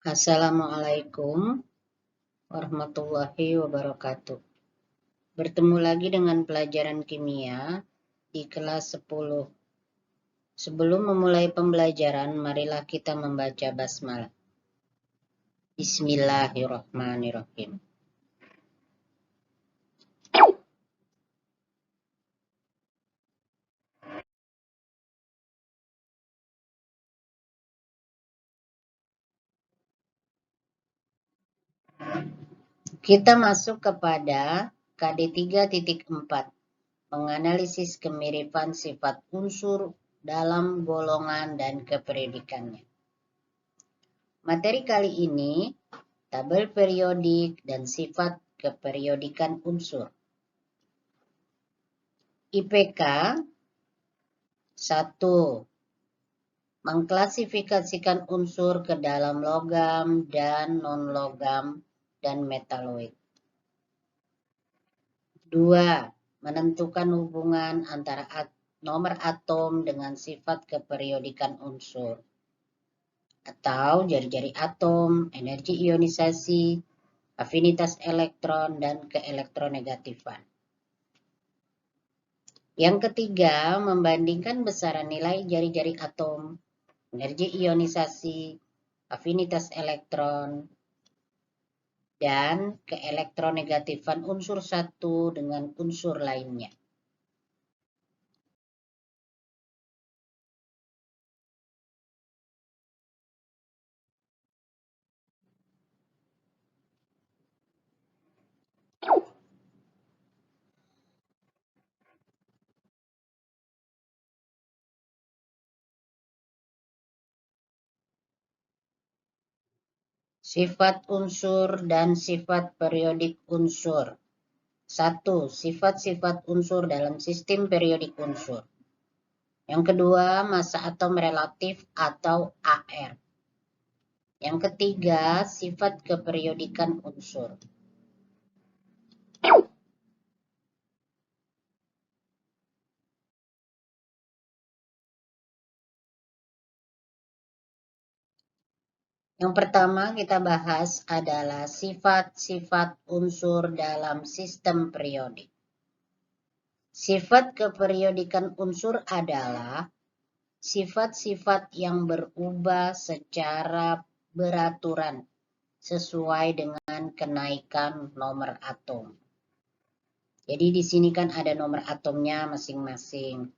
Assalamualaikum warahmatullahi wabarakatuh. Bertemu lagi dengan pelajaran kimia di kelas 10. Sebelum memulai pembelajaran, marilah kita membaca basmalah. Bismillahirrahmanirrahim. Kita masuk kepada KD 3.4, menganalisis kemiripan sifat unsur dalam golongan dan keperiodikannya. Materi kali ini tabel periodik dan sifat keperiodikan unsur. IPK 1. Mengklasifikasikan unsur ke dalam logam dan non-logam dan metaloid. 2. Menentukan hubungan antara nomor atom dengan sifat keperiodikan unsur atau jari-jari atom, energi ionisasi, afinitas elektron, dan keelektronegatifan. Yang ketiga, membandingkan besaran nilai jari-jari atom, energi ionisasi, afinitas elektron, dan keelektronegatifan unsur satu dengan unsur lainnya. Sifat unsur dan sifat periodik unsur. 1. Sifat-sifat unsur dalam sistem periodik unsur. Yang kedua, massa atom relatif atau AR. Yang ketiga, sifat keperiodikan unsur. Yang pertama kita bahas adalah sifat-sifat unsur dalam sistem periodik. Sifat keperiodikan unsur adalah sifat-sifat yang berubah secara beraturan sesuai dengan kenaikan nomor atom. Jadi di sini kan ada nomor atomnya masing-masing.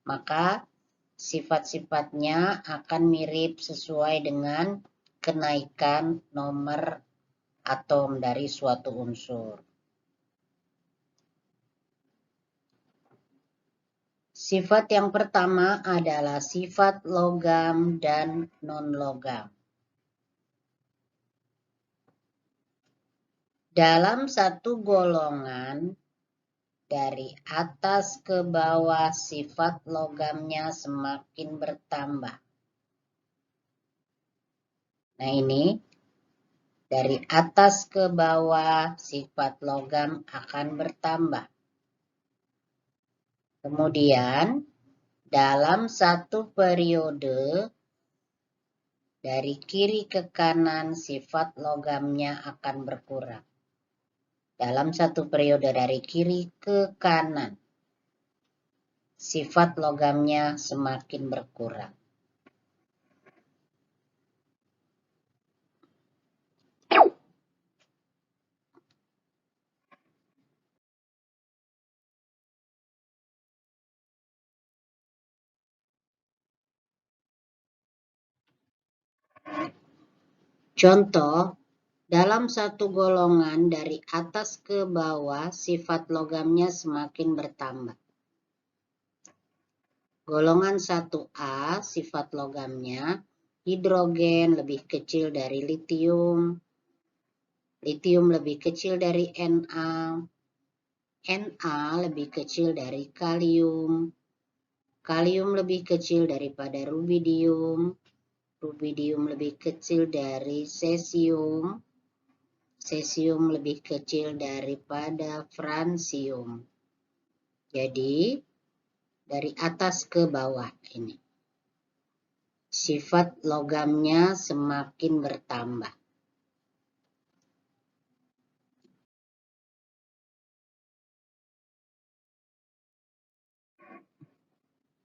Maka sifat-sifatnya akan mirip sesuai dengan kenaikan nomor atom dari suatu unsur. Sifat yang pertama adalah sifat logam dan non-logam. Dalam satu golongan, dari atas ke bawah sifat logamnya semakin bertambah. Nah ini, dari atas ke bawah sifat logam akan bertambah. Kemudian, dalam satu periode, dari kiri ke kanan sifat logamnya akan berkurang. Dalam satu periode dari kiri ke kanan, sifat logamnya semakin berkurang. Contoh, dalam satu golongan dari atas ke bawah sifat logamnya semakin bertambah. Golongan 1A sifat logamnya hidrogen lebih kecil dari litium, litium lebih kecil dari Na, Na lebih kecil dari kalium, kalium lebih kecil daripada rubidium, rubidium lebih kecil dari cesium, cesium lebih kecil daripada fransium. Jadi, dari atas ke bawah ini. sifat logamnya semakin bertambah.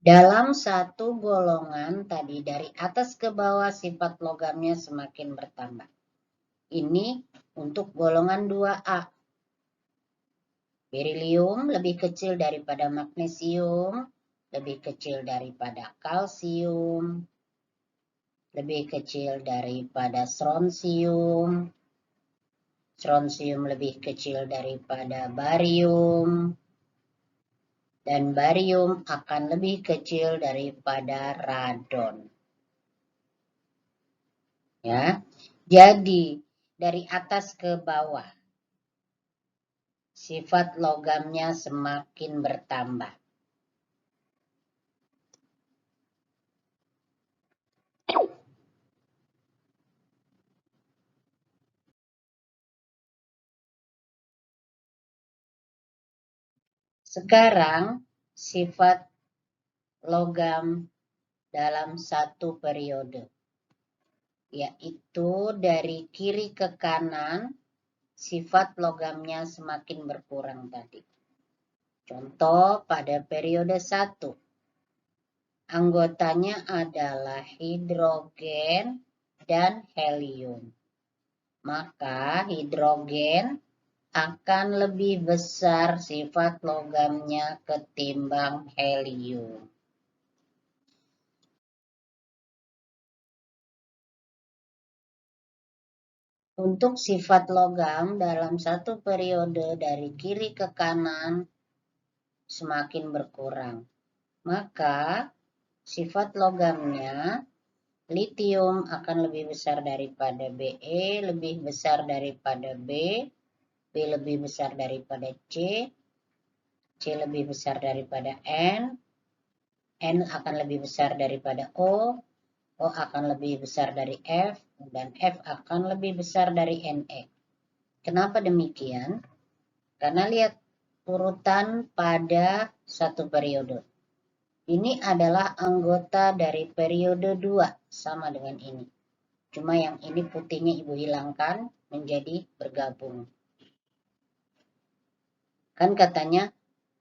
Dalam satu golongan tadi dari atas ke bawah sifat logamnya semakin bertambah. Ini untuk golongan 2A. Berilium lebih kecil daripada magnesium, lebih kecil daripada kalsium, lebih kecil daripada strontium, strontium lebih kecil daripada barium, dan barium akan lebih kecil daripada radon. Ya, jadi dari atas ke bawah sifat logamnya semakin bertambah. Sekarang sifat logam dalam satu periode, yaitu dari kiri ke kanan sifat logamnya semakin berkurang tadi. Contoh pada periode 1, anggotanya adalah hidrogen dan helium. Maka hidrogen akan lebih besar sifat logamnya ketimbang helium. Untuk sifat logam dalam satu periode dari kiri ke kanan semakin berkurang. Maka sifat logamnya, litium akan lebih besar daripada Be, lebih besar daripada B lebih besar daripada C lebih besar daripada N akan lebih besar daripada O akan lebih besar dari F, dan F akan lebih besar dari Ne. Kenapa demikian? Karena lihat urutan pada satu periode. Ini adalah anggota dari periode 2, sama dengan ini. Cuma yang ini putihnya Ibu hilangkan menjadi bergabung. Kan katanya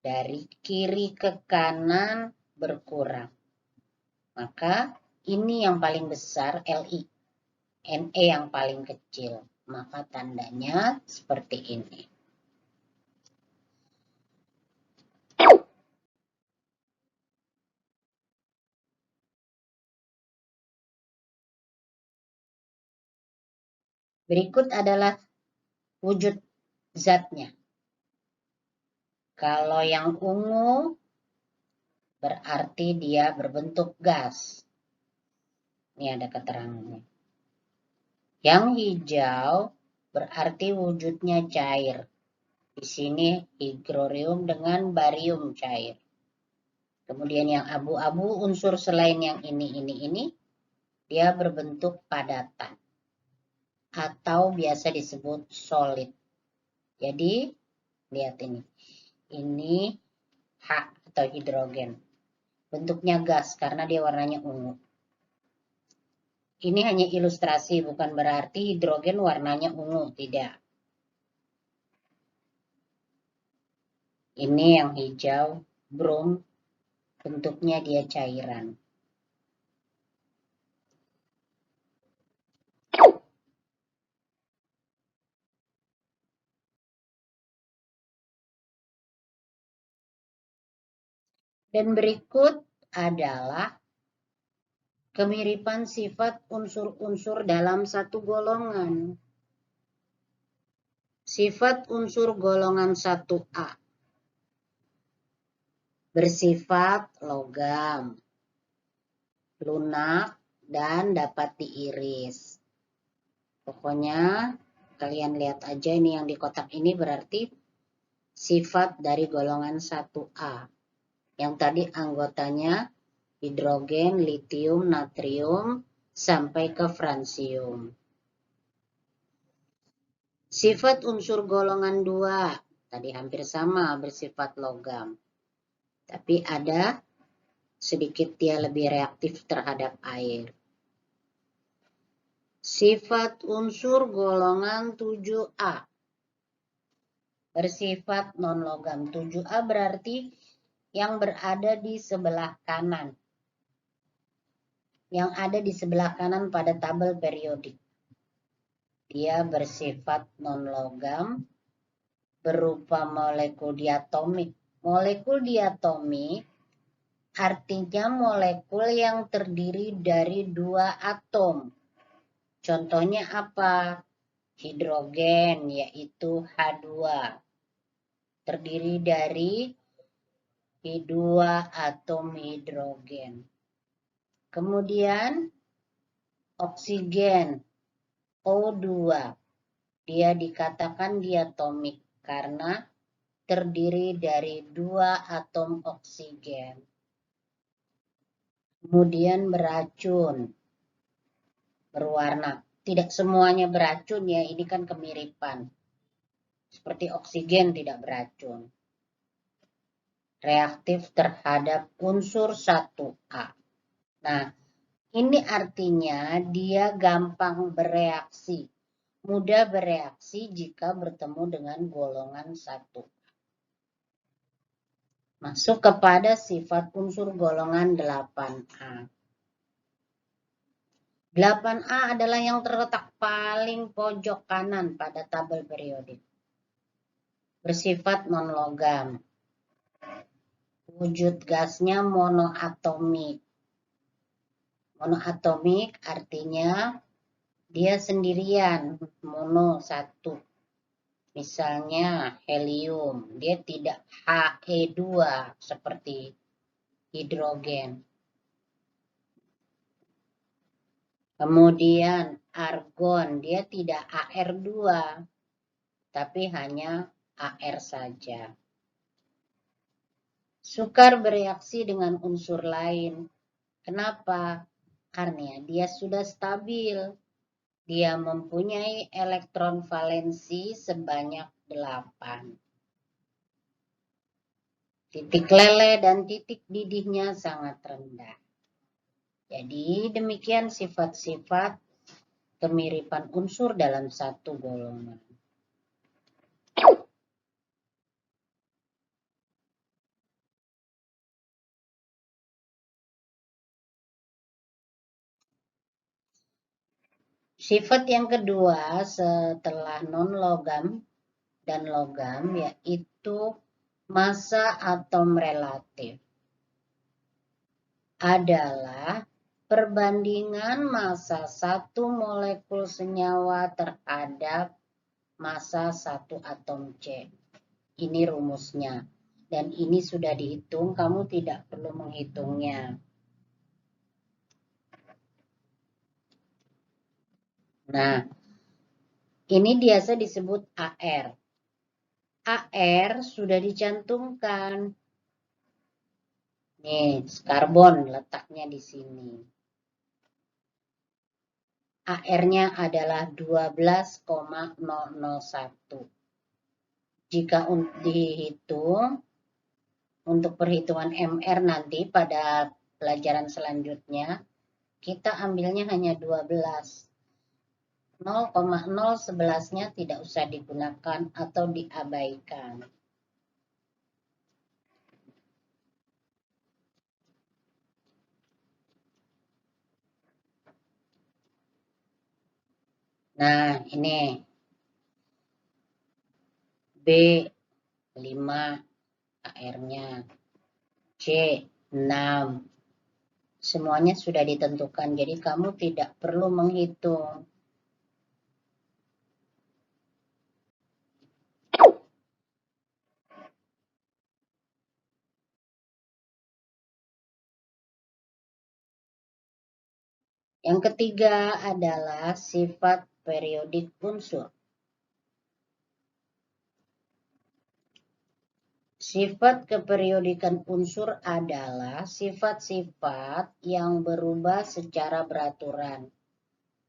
dari kiri ke kanan berkurang. Maka ini yang paling besar Li, Ne yang paling kecil. Maka tandanya seperti ini. Berikut adalah wujud zatnya. Kalau yang ungu berarti dia berbentuk gas. Ini ada keterangannya. Yang hijau berarti wujudnya cair. Di sini hidrorium dengan barium cair. Kemudian yang abu-abu unsur selain yang ini, dia berbentuk padatan. Atau biasa disebut solid. Jadi, lihat ini. Ini H atau hidrogen. Bentuknya gas karena dia warnanya ungu. Ini hanya ilustrasi, bukan berarti hidrogen warnanya ungu, tidak. Ini yang hijau, brom, bentuknya dia cairan. Dan berikut adalah kemiripan sifat unsur-unsur dalam satu golongan. Sifat unsur golongan 1A. Bersifat logam, lunak, dan dapat diiris. Pokoknya kalian lihat aja ini yang di kotak ini berarti sifat dari golongan 1A. Yang tadi anggotanya hidrogen, litium, natrium, sampai ke fransium. Sifat unsur golongan 2, tadi hampir sama bersifat logam. Tapi ada sedikit dia lebih reaktif terhadap air. Sifat unsur golongan 7A. Bersifat non-logam. 7A berarti yang berada di sebelah kanan. Yang ada di sebelah kanan pada tabel periodik. Dia bersifat non-logam berupa molekul diatomik. Molekul diatomik artinya molekul yang terdiri dari 2 atom. Contohnya apa? Hidrogen, yaitu H2. Terdiri dari 2 atom hidrogen. Kemudian oksigen, O2. Dia dikatakan diatomik karena terdiri dari 2 atom oksigen. Kemudian beracun, berwarna. Tidak semuanya beracun ya, ini kan kemiripan. Seperti oksigen tidak beracun. Reaktif terhadap unsur 1A. Nah, ini artinya dia gampang bereaksi. Mudah bereaksi jika bertemu dengan golongan 1. Masuk kepada sifat unsur golongan 8A. 8A adalah yang terletak paling pojok kanan pada tabel periodik. Bersifat non-logam. Wujud gasnya monoatomik. Monoatomik artinya dia sendirian, mono, satu. Misalnya helium, dia tidak He2 seperti hidrogen. Kemudian argon, dia tidak Ar2, tapi hanya Ar saja. Sukar bereaksi dengan unsur lain. Kenapa? Karena dia sudah stabil. Dia mempunyai elektron valensi sebanyak 8. Titik lele dan titik didihnya sangat rendah. Jadi demikian sifat-sifat kemiripan unsur dalam satu golongan. Sifat yang kedua setelah non-logam dan logam yaitu massa atom relatif. Adalah perbandingan massa satu molekul senyawa terhadap massa satu atom C. Ini rumusnya. Dan ini sudah dihitung, kamu tidak perlu menghitungnya. Nah, ini biasa disebut AR. AR sudah dicantumkan. Nih, karbon letaknya di sini. AR-nya adalah 12,001. Jika dihitung, untuk perhitungan MR nanti pada pelajaran selanjutnya, kita ambilnya hanya 12. 0,011-nya tidak usah digunakan atau diabaikan. Nah, ini B5 AR-nya, C6. Semuanya sudah ditentukan, jadi kamu tidak perlu menghitung. Yang ketiga adalah sifat periodik unsur. Sifat keperiodikan unsur adalah sifat-sifat yang berubah secara beraturan,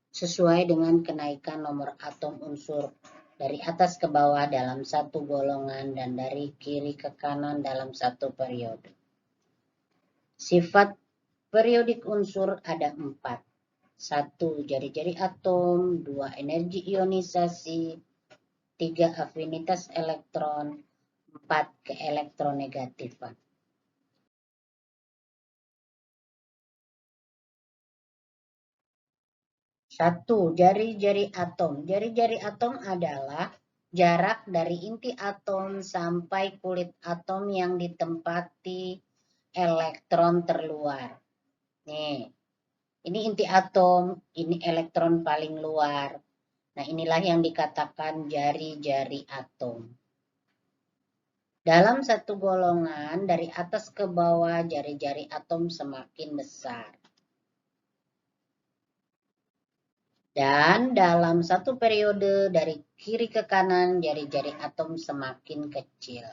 sesuai dengan kenaikan nomor atom unsur dari atas ke bawah dalam satu golongan dan dari kiri ke kanan dalam satu periode. Sifat periodik unsur ada 4. 1. Jari-jari atom, 2. Energi ionisasi, 3. Afinitas elektron, 4. Keelektronegatifan. 1. Jari-jari atom. Jari-jari atom adalah jarak dari inti atom sampai kulit atom yang ditempati elektron terluar. Nih, ini inti atom, ini elektron paling luar. Nah, inilah yang dikatakan jari-jari atom. Dalam satu golongan, dari atas ke bawah, jari-jari atom semakin besar. Dan dalam satu periode, dari kiri ke kanan, jari-jari atom semakin kecil.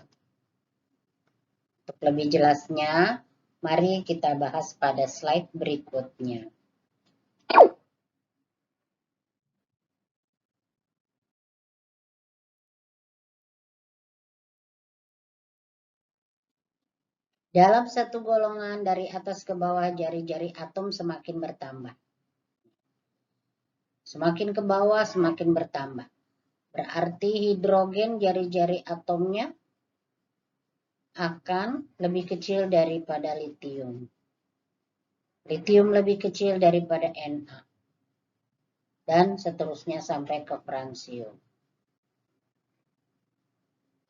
Untuk lebih jelasnya, mari kita bahas pada slide berikutnya. Dalam satu golongan dari atas ke bawah, jari-jari atom semakin bertambah. Semakin ke bawah, semakin bertambah. Berarti hidrogen jari-jari atomnya akan lebih kecil daripada litium. Litium lebih kecil daripada Na. Dan seterusnya sampai ke fransium.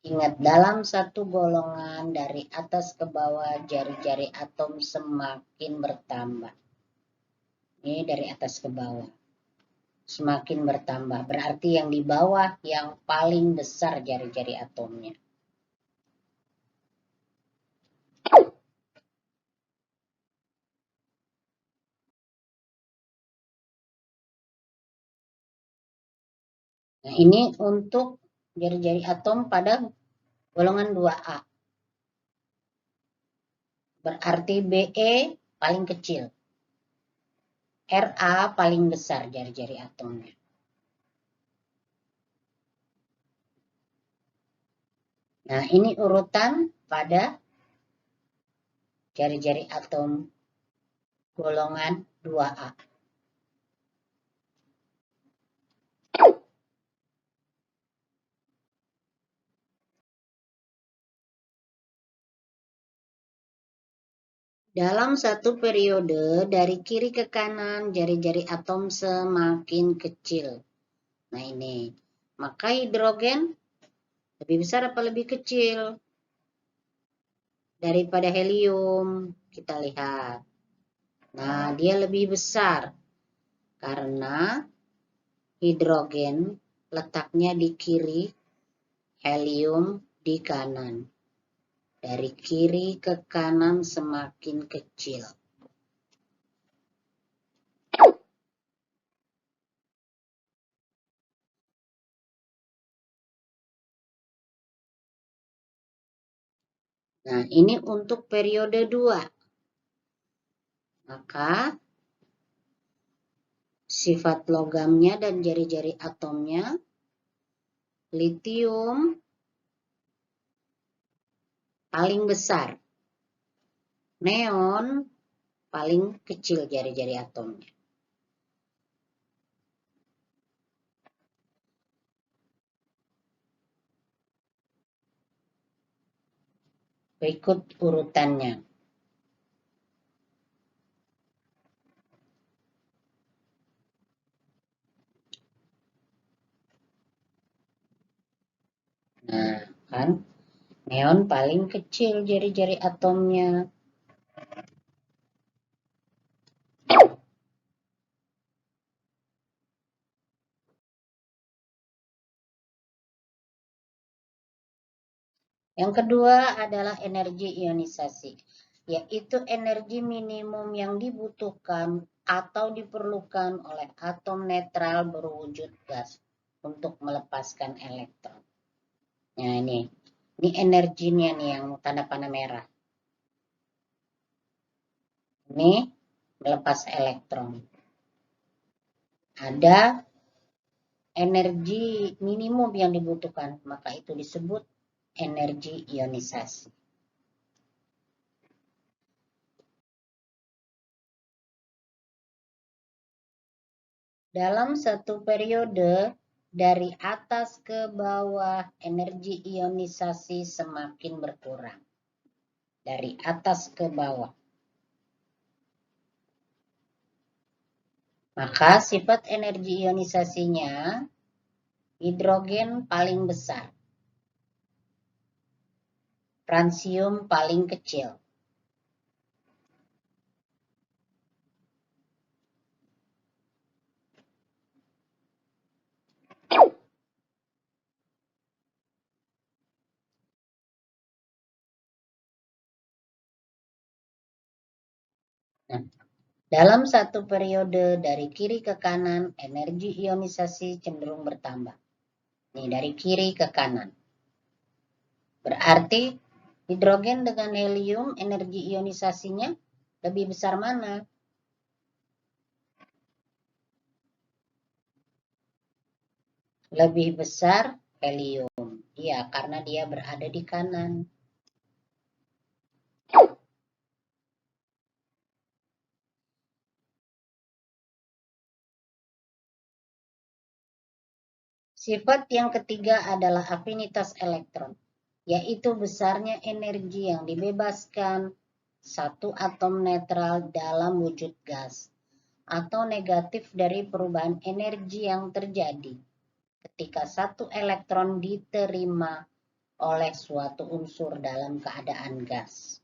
Ingat, dalam satu golongan dari atas ke bawah, jari-jari atom semakin bertambah. Ini dari atas ke bawah. Semakin bertambah. Berarti yang di bawah yang paling besar jari-jari atomnya. Nah, ini untuk jari-jari atom pada golongan 2A. Berarti Be paling kecil. Ra paling besar jari-jari atomnya. Nah, ini urutan pada jari-jari atom golongan 2A. Dalam satu periode, dari kiri ke kanan, jari-jari atom semakin kecil. Nah, ini. Maka hidrogen lebih besar apa lebih kecil daripada helium? Kita lihat. Nah, dia lebih besar karena hidrogen letaknya di kiri, helium di kanan. Dari kiri ke kanan semakin kecil. Nah, ini untuk periode 2. Maka sifat logamnya dan jari-jari atomnya, litium paling besar, neon paling kecil jari-jari atomnya. Berikut urutannya. Nah, kan neon paling kecil jari-jari atomnya. Yang kedua adalah energi ionisasi, yaitu energi minimum yang dibutuhkan atau diperlukan oleh atom netral berwujud gas untuk melepaskan elektron. Nah, ini energinya nih yang tanda panah merah. Ini melepas elektron. Ada energi minimum yang dibutuhkan, maka itu disebut energi ionisasi. Dalam satu periode dari atas ke bawah, energi ionisasi semakin berkurang. Dari atas ke bawah. Maka sifat energi ionisasinya hidrogen paling besar. Fransium paling kecil. Nah, dalam satu periode dari kiri ke kanan, energi ionisasi cenderung bertambah. Ini dari kiri ke kanan. Berarti hidrogen dengan helium energi ionisasinya lebih besar mana? Lebih besar helium. Iya, karena dia berada di kanan. Sifat yang ketiga adalah afinitas elektron, yaitu besarnya energi yang dibebaskan satu atom netral dalam wujud gas, atau negatif dari perubahan energi yang terjadi ketika satu elektron diterima oleh suatu unsur dalam keadaan gas.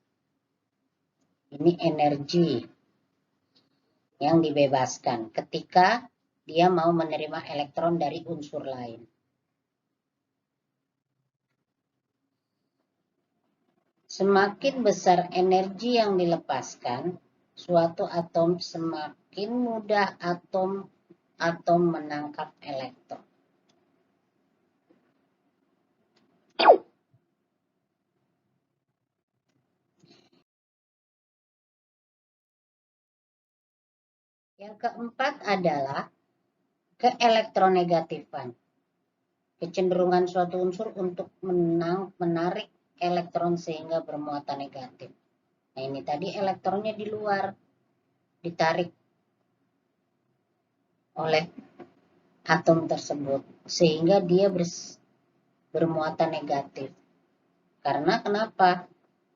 Ini energi yang dibebaskan ketika dia mau menerima elektron dari unsur lain. Semakin besar energi yang dilepaskan suatu atom, semakin mudah atom menangkap elektron. Yang keempat adalah keelektronegatifan. Kecenderungan suatu unsur untuk menarik elektron sehingga bermuatan negatif. Nah, ini tadi elektronnya di luar, ditarik oleh atom tersebut sehingga dia bermuatan negatif. Karena kenapa?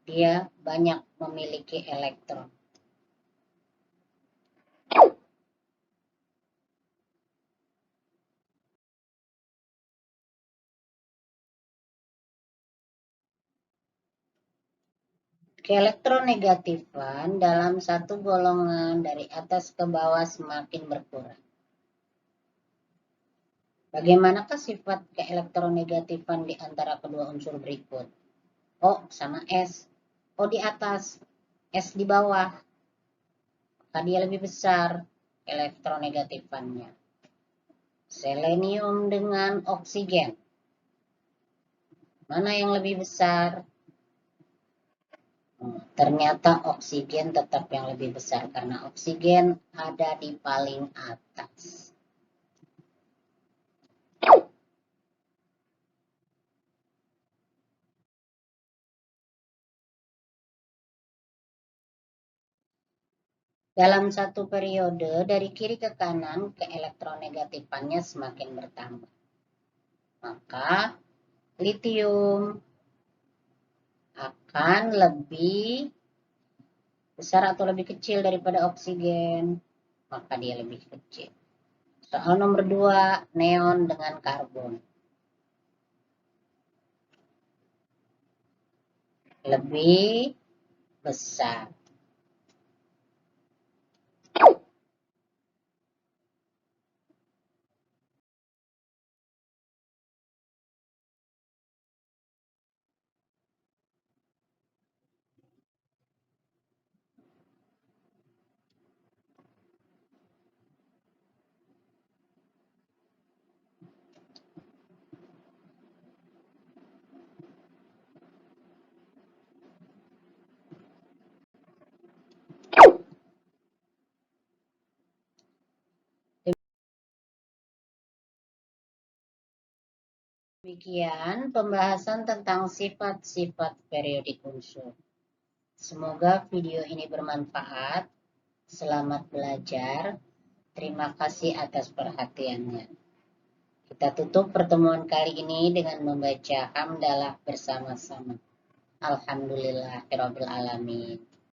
Dia banyak memiliki elektron. Keelektronegatifan dalam satu golongan dari atas ke bawah semakin berkurang. Bagaimanakah sifat keelektronegatifan di antara kedua unsur berikut? O sama S. O di atas, S di bawah. Maka dia lebih besar elektronegatifannya. Selenium dengan oksigen. Mana yang lebih besar? Ternyata oksigen tetap yang lebih besar karena oksigen ada di paling atas. Dalam satu periode dari kiri ke kanan, keelektronegatifannya semakin bertambah. Maka litium akan lebih besar atau lebih kecil daripada oksigen, maka dia lebih kecil. Soal nomor 2, neon dengan karbon. Lebih besar. Demikian pembahasan tentang sifat-sifat periodik unsur. Semoga video ini bermanfaat. Selamat belajar. Terima kasih atas perhatiannya. Kita tutup pertemuan kali ini dengan membaca hamdalah bersama-sama. Alhamdulillahirabbil alamin.